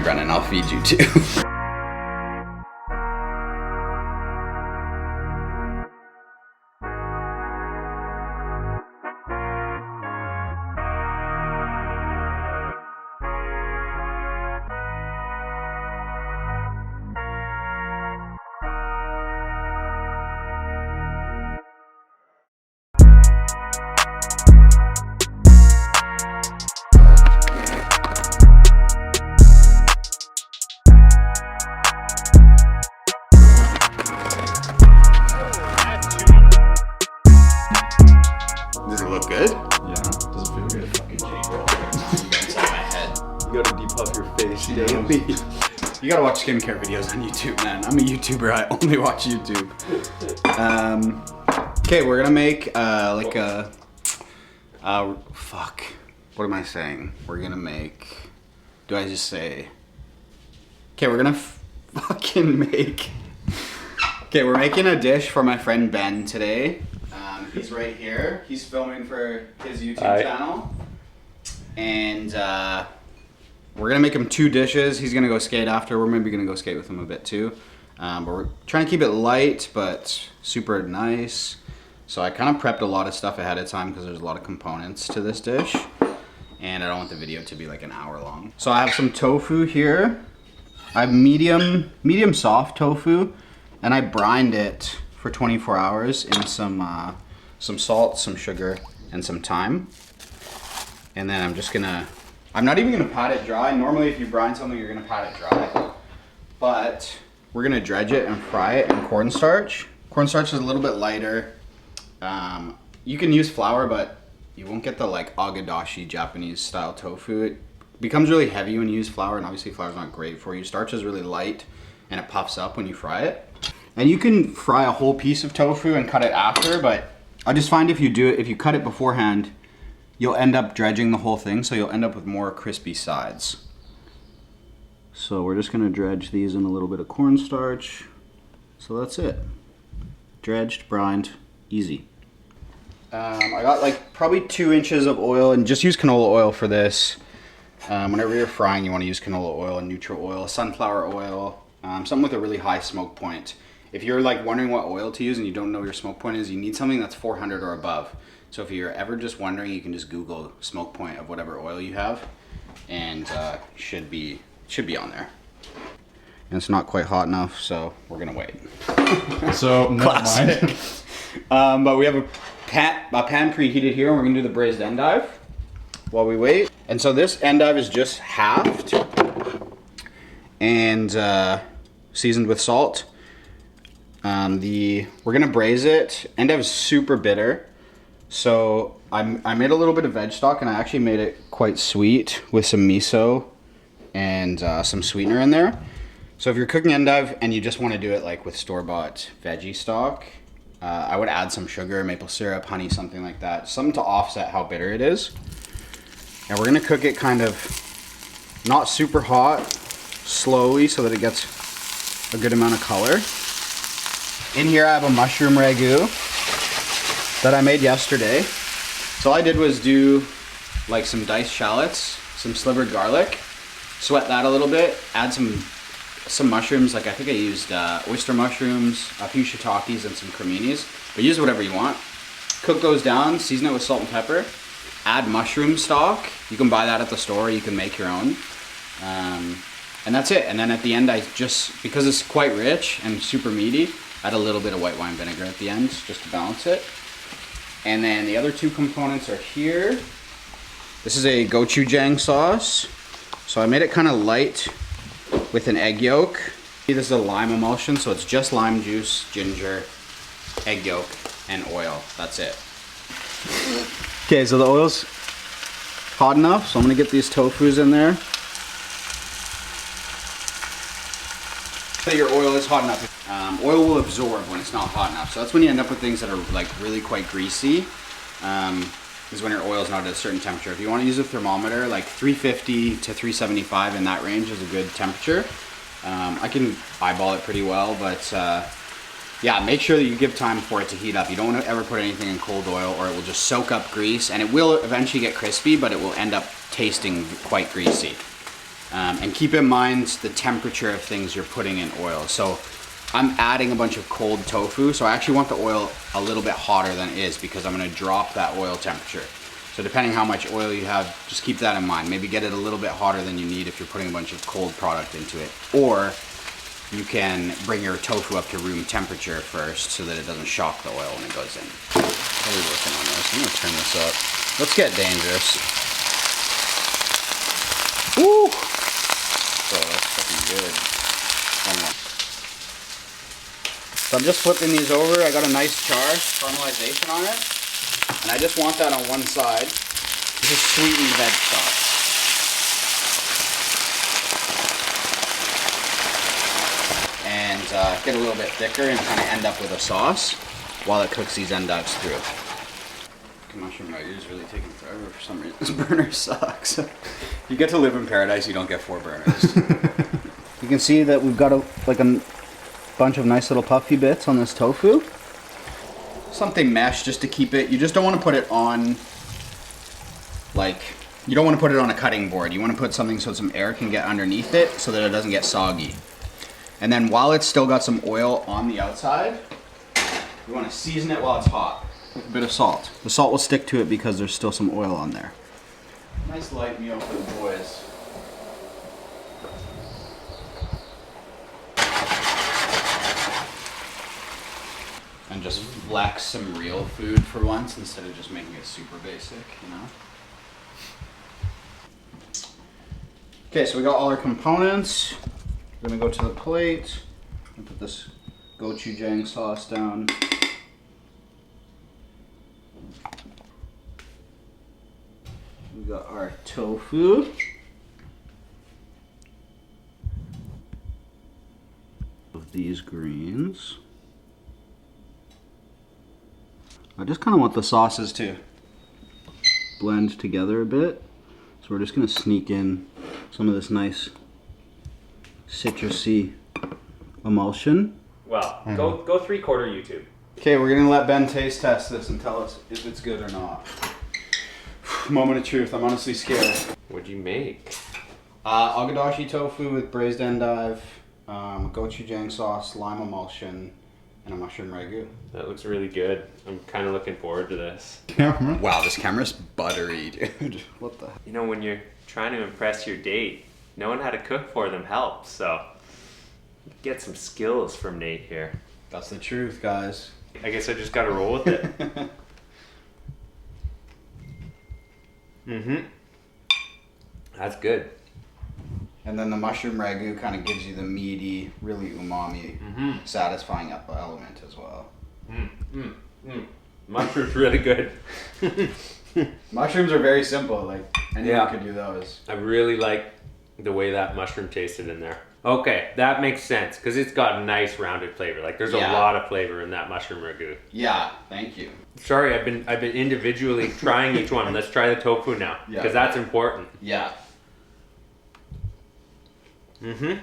worry, Brennan, I'll feed you too. Does it look good? Yeah, does it feel good? Fucking inside my head. You gotta depuff your face Daily. You gotta watch skincare videos on YouTube, man. I'm a YouTuber, I only watch YouTube. Okay, we're gonna make like a, fuck. What am I saying? We're gonna make, do I just say? Okay, we're gonna fucking make, okay, we're making a dish for my friend Ben today. He's right here. He's filming for his YouTube channel. And we're gonna make him 2 dishes. He's gonna go skate after. We're maybe gonna go skate with him a bit too. But we're trying to keep it light, but super nice. So I kind of prepped a lot of stuff ahead of time because there's a lot of components to this dish. And I don't want the video to be like an hour long. So I have some tofu here. I have medium soft tofu. And I brined it for 24 hours in some salt, some sugar, and some thyme. And then I'm not even gonna pat it dry. Normally if you brine something, you're gonna pat it dry. But we're gonna dredge it and fry it in cornstarch. Cornstarch is a little bit lighter. You can use flour, but you won't get the like agedashi Japanese style tofu. It becomes really heavy when you use flour, and obviously flour is not great for you. Starch is really light and it puffs up when you fry it. And you can fry a whole piece of tofu and cut it after, but I just find if you cut it beforehand, you'll end up dredging the whole thing, so you'll end up with more crispy sides. So we're just gonna dredge these in a little bit of cornstarch. So that's it. Dredged, brined, easy. I got like probably 2 inches of oil, and just use canola oil for this. Whenever you're frying, you wanna use canola oil and neutral oil, sunflower oil, something with a really high smoke point. If you're like wondering what oil to use and you don't know what your smoke point is, you need something that's 400 or above. So if you're ever just wondering, you can just Google smoke point of whatever oil you have, and should be on there. And it's not quite hot enough, so we're gonna wait. So Classic. But we have a pan preheated here, and we're gonna do the braised endive while we wait. And so this endive is just halved and seasoned with salt. We're gonna braise it. Endive is super bitter, so I made a little bit of veg stock, and I actually made it quite sweet with some miso and some sweetener in there. So if you're cooking endive and you just want to do it like with store-bought veggie stock, I would add some sugar, maple syrup, honey, something like that, something to offset how bitter it is. And we're gonna cook it kind of not super hot, slowly, so that it gets a good amount of color. In here I have a mushroom ragu that I made yesterday. So all I did was do like some diced shallots, some slivered garlic, sweat that a little bit, add some mushrooms, like I think I used oyster mushrooms, a few shiitakes, and some creminis, but use whatever you want. Cook those down, season it with salt and pepper, add mushroom stock. You can buy that at the store, you can make your own. And that's it. And then at the end, I just, because it's quite rich and super meaty, add a little bit of white wine vinegar at the end just to balance it. And then the other 2 components are here. This is a gochujang sauce. So I made it kind of light with an egg yolk. This is a lime emulsion, so it's just lime juice, ginger, egg yolk, and oil. That's it. Okay, so the oil's hot enough, so I'm gonna get these tofus in there. So your oil is hot enough. Oil will absorb when it's not hot enough. So that's when you end up with things that are like really quite greasy. Is when your oil is not at a certain temperature. If you want to use a thermometer, like 350 to 375 in that range is a good temperature. I can eyeball it pretty well, but yeah, make sure that you give time for it to heat up. You don't want to ever put anything in cold oil, or it will just soak up grease, and it will eventually get crispy, but it will end up tasting quite greasy. And keep in mind the temperature of things you're putting in oil. So I'm adding a bunch of cold tofu, so I actually want the oil a little bit hotter than it is because I'm gonna drop that oil temperature. So depending how much oil you have, just keep that in mind. Maybe get it a little bit hotter than you need if you're putting a bunch of cold product into it. Or you can bring your tofu up to room temperature first so that it doesn't shock the oil when it goes in. How are we working on this? I'm gonna turn this up. Let's get dangerous. Woo! Oh, that's fucking good. One more. So I'm just flipping these over. I got a nice char, caramelization on it. And I just want that on one side. This is sweetened veg sauce. And get a little bit thicker and kind of end up with a sauce while it cooks these endives through. Mushroom ragu is really taking forever for some reason. This burner sucks. You get to live in paradise, you don't get 4 burners. You can see that we've got a bunch of nice little puffy bits on this tofu. Something mesh just to keep it. You just don't want to put it on, you don't want to put it on a cutting board. You want to put something so some air can get underneath it so that it doesn't get soggy. And then while it's still got some oil on the outside, you want to season it while it's hot with a bit of salt. The salt will stick to it because there's still some oil on there. Nice light meal for the boys. And just flex some real food for once instead of just making it super basic, you know? Okay, so we got all our components. We're gonna go to the plate and put this gochujang sauce down. We got our tofu. Of these greens. I just kind of want the sauces to blend together a bit. So we're just gonna sneak in some of this nice citrusy emulsion. Well, go 3/4 YouTube. Okay, we're gonna let Ben taste test this and tell us if it's good or not. Moment of truth, I'm honestly scared. What'd you make? Agedashi tofu with braised endive, gochujang sauce, lime emulsion, and a mushroom ragu. That looks really good. I'm kind of looking forward to this. Wow, this camera's buttery, dude. What the? You know, when you're trying to impress your date, knowing how to cook for them helps, so get some skills from Nate here. That's the truth, guys. I guess I just gotta roll with it. Mm-hmm. That's good. And then the mushroom ragu kind of gives you the meaty, really umami, satisfying element as well. Mushroom's really good. Mushrooms are very simple, like anyone could do those. I really like the way that mushroom tasted in there. Okay, that makes sense because it's got a nice rounded flavor. Like there's a lot of flavor in that mushroom ragu. Yeah, thank you. Sorry, I've been individually trying each one. Let's try the tofu now because that's important. Yeah. Mm-hmm.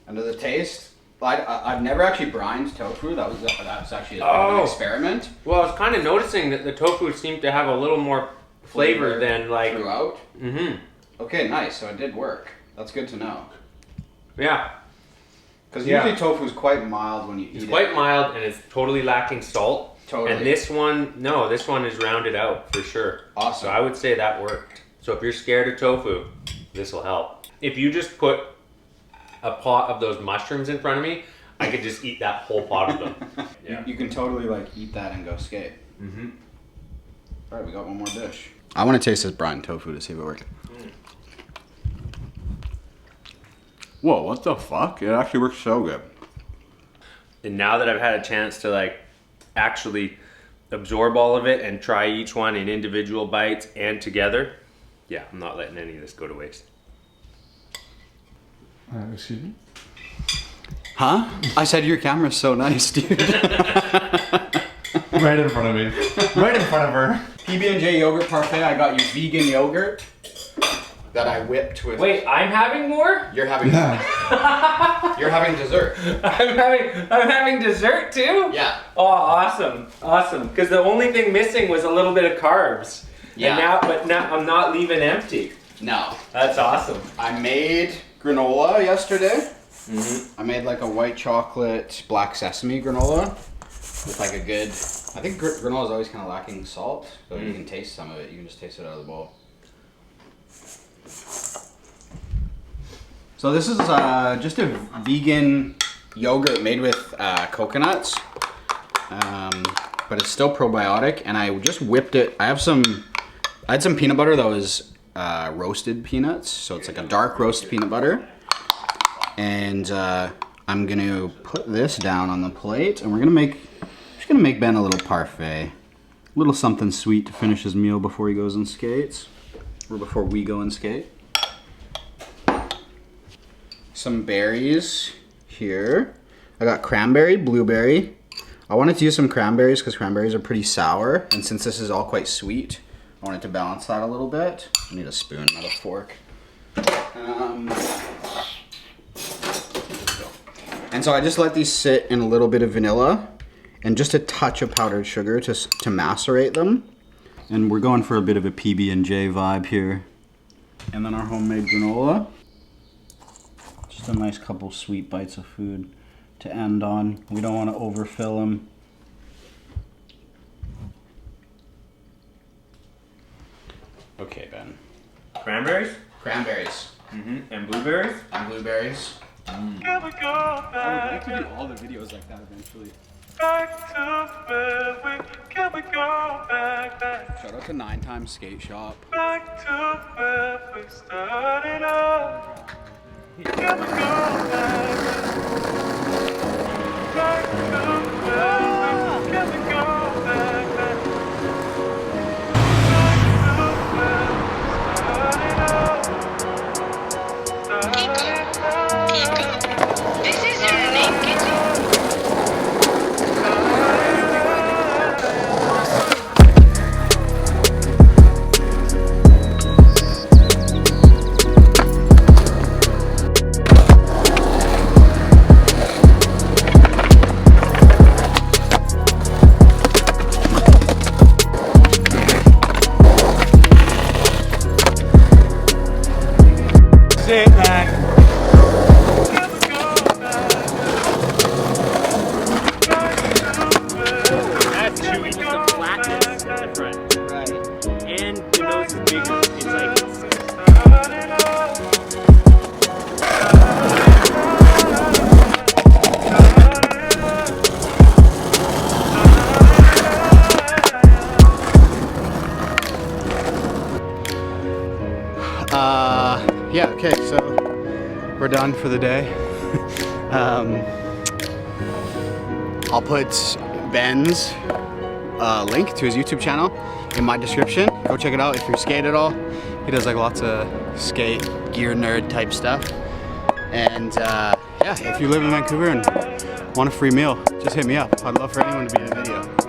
And to the taste, I've never actually brined tofu. That was actually an experiment. Well, I was kind of noticing that the tofu seemed to have a little more flavor than like throughout. Mm-hmm. Okay, nice. So it did work. That's good to know. Yeah. Because usually tofu is quite mild when you eat it. It's quite mild and it's totally lacking salt. Totally. And this one is rounded out for sure. Awesome. So I would say that worked. So if you're scared of tofu, this will help. If you just put a pot of those mushrooms in front of me, I could just eat that whole pot of them. Yeah. You can totally like eat that and go skate. Mm-hmm. All right, we got one more dish. I want to taste this brine tofu to see if it works. Whoa, what the fuck? It actually works so good. And now that I've had a chance to like actually absorb all of it and try each one in individual bites and together, yeah, I'm not letting any of this go to waste. Excuse me? Huh? I said your camera's so nice, dude. Right in front of me. Right in front of her. PB&J yogurt parfait, I got you vegan yogurt that I whipped with... Wait, I'm having more? You're having... You're having dessert. I'm having dessert too? Yeah. Oh, awesome. Awesome. Because the only thing missing was a little bit of carbs. Yeah. And now I'm not leaving empty. No. That's awesome. I made granola yesterday. Mm-hmm. I made like a white chocolate black sesame granola with like a good, I think granola is always kind of lacking salt, so you can taste some of it. You can just taste it out of the bowl. So this is just a vegan yogurt made with coconuts, but it's still probiotic, and I just whipped it. I had some peanut butter that was roasted peanuts, so it's like a dark roast peanut butter. And I'm gonna put this down on the plate, and just gonna make Ben a little parfait, a little something sweet to finish his meal before he goes and skates, or before we go and skate. Some berries here. I got cranberry, blueberry. I wanted to use some cranberries because cranberries are pretty sour, and since this is all quite sweet, I wanted to balance that a little bit. I need a spoon, not a fork. And so I just let these sit in a little bit of vanilla and just a touch of powdered sugar to macerate them. And we're going for a bit of a PB&J vibe here. And then our homemade granola. Just a nice couple sweet bites of food to end on. We don't want to overfill them. Okay, Ben. Cranberries? Cranberries. Mm-hmm. And blueberries? And blueberries. Can we go I back? would like to do all the videos like that eventually. Back to where can we go back? Shout out to 9 Times Skate Shop. Back to where we started out. Can we go back? Back to where can we go back? Back to where we started out. This is your name, kitchen. Sit back. That's chewy, just the flatness in the front. Right. And the nose is bigger. It's like, Yeah, okay, so we're done for the day. I'll put Ben's link to his YouTube channel in my description. Go check it out if you're skate at all. He does like lots of skate gear nerd type stuff. And yeah, if you live in Vancouver and want a free meal, just hit me up. I'd love for anyone to be in a video.